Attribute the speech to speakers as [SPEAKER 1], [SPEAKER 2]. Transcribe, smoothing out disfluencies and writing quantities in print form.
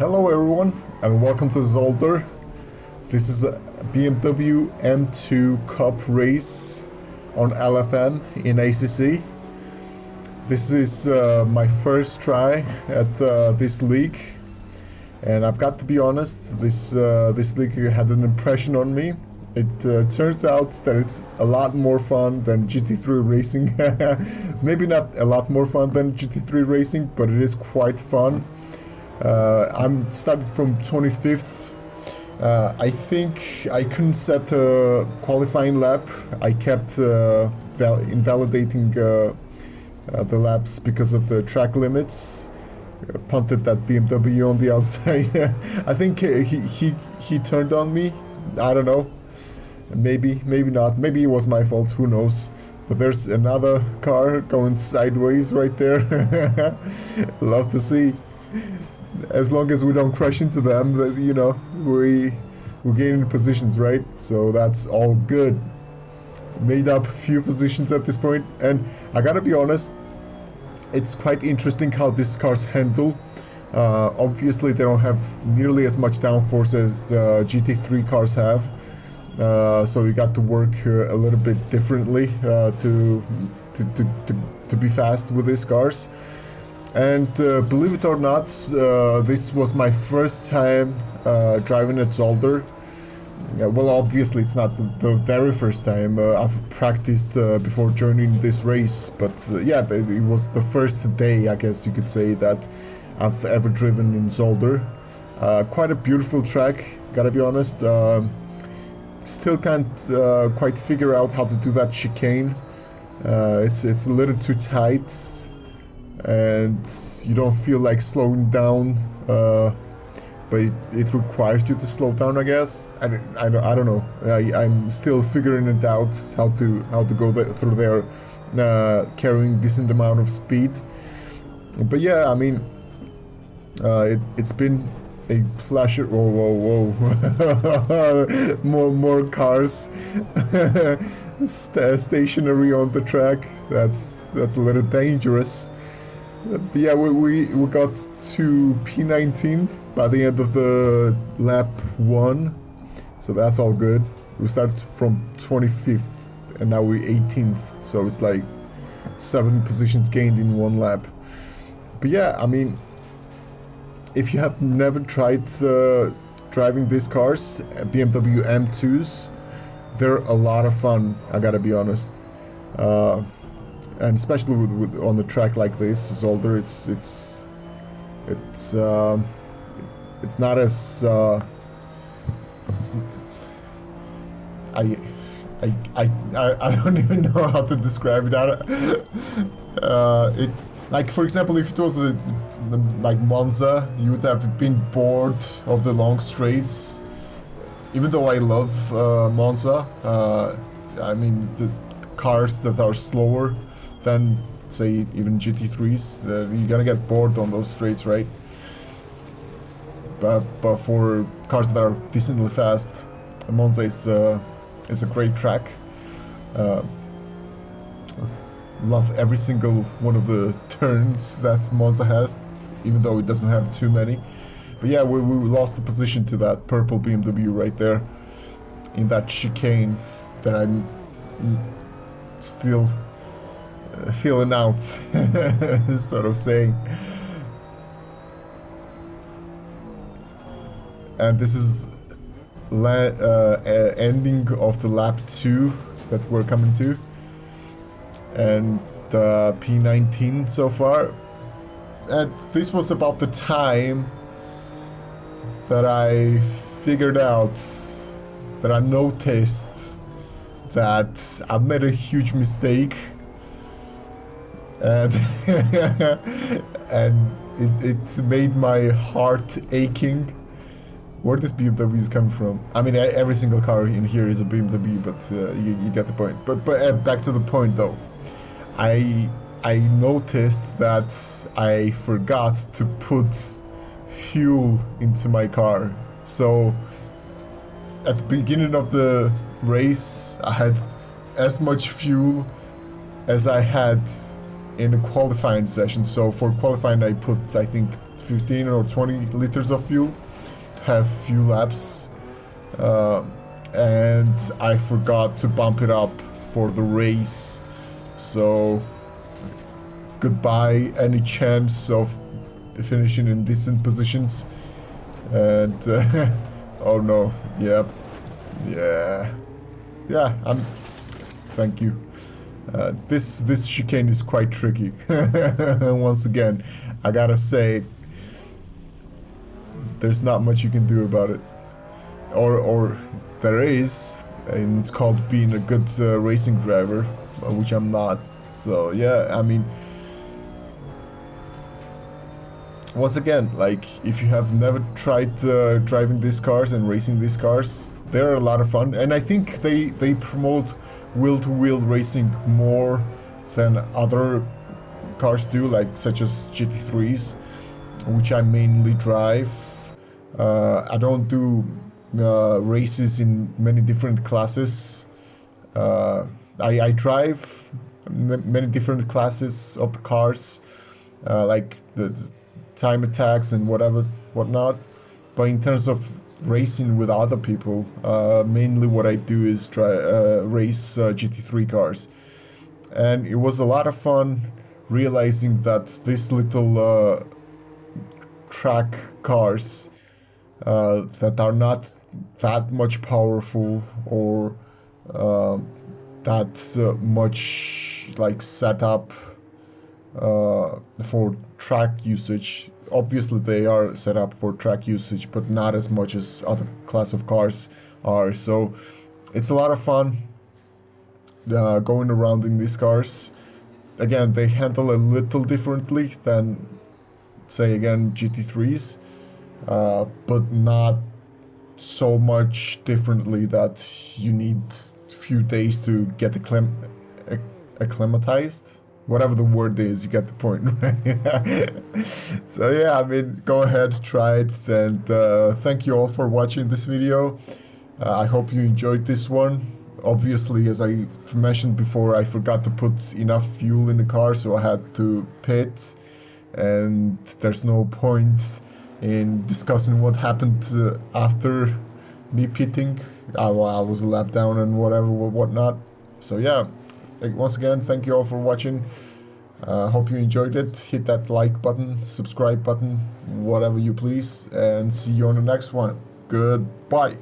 [SPEAKER 1] Hello everyone and welcome to Zolder. This is a BMW M2 Cup race on LFM in ACC. This is my first try at this league, and I've got to be honest, this league had an impression on me. It turns out that it's a lot more fun than GT3 racing. Maybe not a lot more fun than GT3 racing, but it is quite fun. I'm started from 25th. I think I couldn't set a qualifying lap. I kept invalidating the laps because of the track limits. Punted that BMW on the outside. I think he turned on me. I don't know. Maybe not. Maybe it was my fault. Who knows? But there's another car going sideways right there. Love to see. As long as we don't crash into them, you know, we're gaining positions, right? So that's all good. Made up a few positions at this point, and I gotta be honest, it's quite interesting how these cars handle. Obviously, they don't have nearly as much downforce as GT3 cars have, so you got to work a little bit differently to be fast with these cars. And believe it or not, this was my first time driving at Zolder. Well, obviously it's not the very first time. I've practiced before joining this race, but yeah, it was the first day, I guess you could say, that I've ever driven in Zolder. Quite a beautiful track, gotta be honest. Still can't quite figure out how to do that chicane. It's a little too tight, and you don't feel like slowing down, but it requires you to slow down, I guess. I don't know. I'm still figuring it out how to go through there, carrying decent amount of speed. But yeah, I mean, it's been a pleasure. Whoa. more cars stationary on the track. That's a little dangerous. But yeah, we got to P19 by the end of the lap 1, so that's all good. We started from 25th and now we're 18th, so it's like 7 positions gained in 1 lap. But yeah, I mean, if you have never tried driving these cars, BMW M2s, they're a lot of fun, I gotta be honest. And especially with on the track like this, Zolder, it's not as I don't even know how to describe it. It, like, for example, if it was like Monza, you would have been bored of the long straights. Even though I love Monza, I mean, the cars that are slower than, say, even GT3s, you're gonna get bored on those straights, right? But for cars that are decently fast, Monza is a great track. Love every single one of the turns that Monza has, even though it doesn't have too many. But yeah, we lost the position to that purple BMW right there in that chicane that I'm still feeling out, sort of saying. And this is ending of the lap 2 that we're coming to, and P19 so far. And this was about the time that I figured out, that I noticed that I've made a huge mistake, and and it made my heart aching. Where this BMW is coming from? I mean, every single car in here is a BMW, but you get the point. But back to the point though. I noticed that I forgot to put fuel into my car. So at the beginning of the race, I had as much fuel as I had in a qualifying session. So for qualifying, I put, I think, 15 or 20 liters of fuel to have few laps, and I forgot to bump it up for the race, so goodbye any chance of finishing in decent positions. And oh no, yep, yeah, thank you. This chicane is quite tricky. Once again, I gotta say, there's not much you can do about it, or there is, and it's called being a good racing driver, which I'm not. So yeah, I mean, once again, like, if you have never tried driving these cars and racing these cars, they're a lot of fun, and I think they promote wheel-to-wheel racing more than other cars do, like such as GT3s, which I mainly drive. I don't do races in many different classes. I drive many different classes of the cars, like the time attacks and whatnot, but in terms of racing with other people, mainly what I do is race GT3 cars. And it was a lot of fun realizing that these little track cars that are not that much powerful or that much like set up for track usage. Obviously they are set up for track usage, but not as much as other class of cars are. So it's a lot of fun going around in these cars. Again, they handle a little differently than, say again, GT3s, but not so much differently that you need few days to get acclimatized. Whatever the word is, you get the point, right? So yeah, I mean, go ahead, try it, and thank you all for watching this video. I hope you enjoyed this one. Obviously, as I mentioned before, I forgot to put enough fuel in the car, so I had to pit, and there's no point in discussing what happened after me pitting. I was a lap down and whatnot. So yeah, once again, thank you all for watching. Hope you enjoyed it. Hit that like button, subscribe button, whatever you please, and see you on the next one. Goodbye.